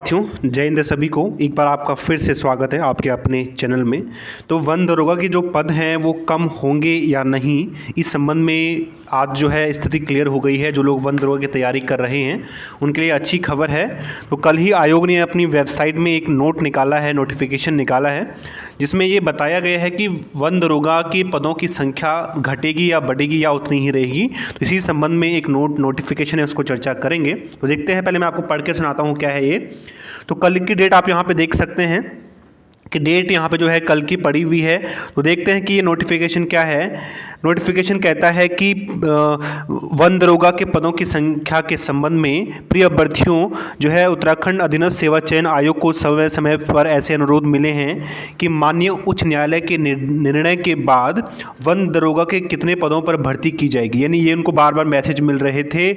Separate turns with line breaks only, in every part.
साथियों जय हिंद सभी को एक बार आपका फिर से स्वागत है आपके अपने चैनल में। तो वन दरोगा के जो पद हैं वो कम होंगे या नहीं, इस संबंध में आज जो है स्थिति क्लियर हो गई है। जो लोग वन दरोगा की तैयारी कर रहे हैं उनके लिए अच्छी खबर है। तो कल ही आयोग ने अपनी वेबसाइट में एक नोट निकाला है, नोटिफिकेशन निकाला है, जिसमें ये बताया गया है कि वन दरोगा के पदों की संख्या घटेगी या बढ़ेगी या उतनी ही रहेगी। तो इसी संबंध में एक नोटिफिकेशन है, उसको चर्चा करेंगे। तो देखते हैं, पहले मैं आपको पढ़ के सुनाता हूँ क्या है ये। तो कल की डेट आप यहाँ पे देख सकते हैं कि डेट यहाँ पे जो है कल की पड़ी हुई है। तो देखते हैं कि ये नोटिफिकेशन क्या है। नोटिफिकेशन कहता है कि वन दरोगा के पदों की संख्या के संबंध में प्रिय अभ्यर्थियों जो है उत्तराखंड अधीनस्थ सेवा चयन आयोग को समय समय पर ऐसे अनुरोध मिले हैं कि माननीय उच्च न्यायालय के निर्णय के बाद वन दरोगा के कितने पदों पर भर्ती की जाएगी। यानी ये उनको बार बार मैसेज मिल रहे थे।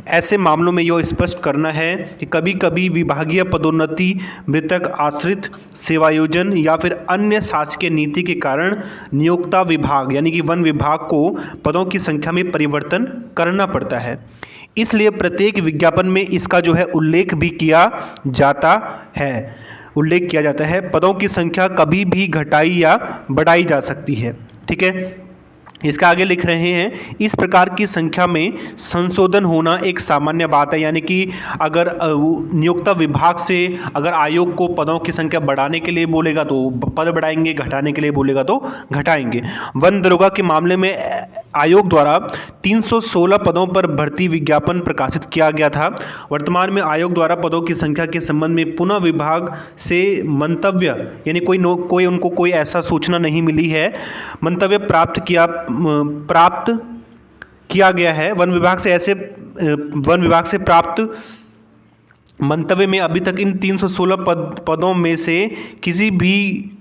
ऐसे मामलों में यह स्पष्ट करना है कि कभी कभी विभागीय पदोन्नति, मृतक आश्रित सेवायोजन या फिर अन्य शासकीय नीति के कारण नियोक्ता विभाग यानी कि वन विभाग को पदों की संख्या में परिवर्तन करना पड़ता है। इसलिए प्रत्येक विज्ञापन में इसका जो है उल्लेख किया जाता है। पदों की संख्या कभी भी घटाई या बढ़ाई जा सकती है। ठीक है, इसका आगे लिख रहे हैं, इस प्रकार की संख्या में संशोधन होना एक सामान्य बात है। यानी कि अगर नियोक्ता विभाग से अगर आयोग को पदों की संख्या बढ़ाने के लिए बोलेगा तो पद बढ़ाएंगे, घटाने के लिए बोलेगा तो घटाएंगे। वन दरोगा के मामले में आयोग द्वारा 316 पदों पर भर्ती विज्ञापन प्रकाशित किया गया था। वर्तमान में आयोग द्वारा पदों की संख्या के संबंध में पुनः विभाग से मंतव्य यानी कोई उनको कोई ऐसा सूचना नहीं मिली है, मंतव्य प्राप्त किया गया है। वन विभाग से प्राप्त मंतव्य में अभी तक इन 316 पदों में से किसी भी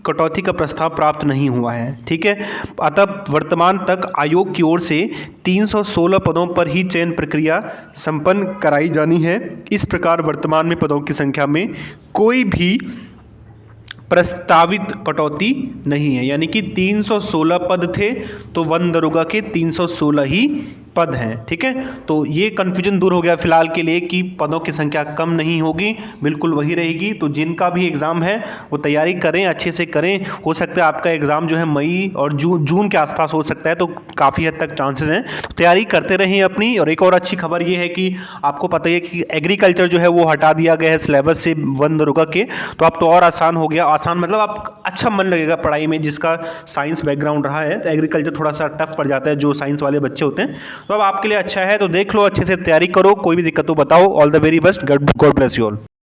कटौती का प्रस्ताव प्राप्त नहीं हुआ है। ठीक है, अतः वर्तमान तक आयोग की ओर से 316 पदों पर ही चयन प्रक्रिया संपन्न कराई जानी है। इस प्रकार वर्तमान में पदों की संख्या में कोई भी प्रस्तावित कटौती नहीं है। यानी कि 316 पद थे तो वन दरोगा के 316 ही पद हैं। ठीक है, तो ये कन्फ्यूजन दूर हो गया फिलहाल के लिए कि पदों की संख्या कम नहीं होगी, बिल्कुल वही रहेगी। तो जिनका भी एग्ज़ाम है वो तैयारी करें, अच्छे से करें। हो सकता है आपका एग्ज़ाम जो है मई और जून के आसपास हो सकता है, तो काफ़ी हद तक चांसेस हैं। तो तैयारी करते रहें अपनी। और एक और अच्छी खबर ये है कि आपको पता ही है कि एग्रीकल्चर जो है वो हटा दिया गया है सिलेबस से वन दरोगा के। तो अब तो और आसान हो गया। आसान मतलब आप अच्छा मन लगेगा पढ़ाई में, जिसका साइंस बैकग्राउंड रहा है। तो एग्रीकल्चर थोड़ा सा टफ पड़ जाता है जो साइंस वाले बच्चे होते हैं। तो अब आपके लिए अच्छा है, तो देख लो, अच्छे से तैयारी करो। कोई भी दिक्कत हो बताओ। All the very best, God bless you all.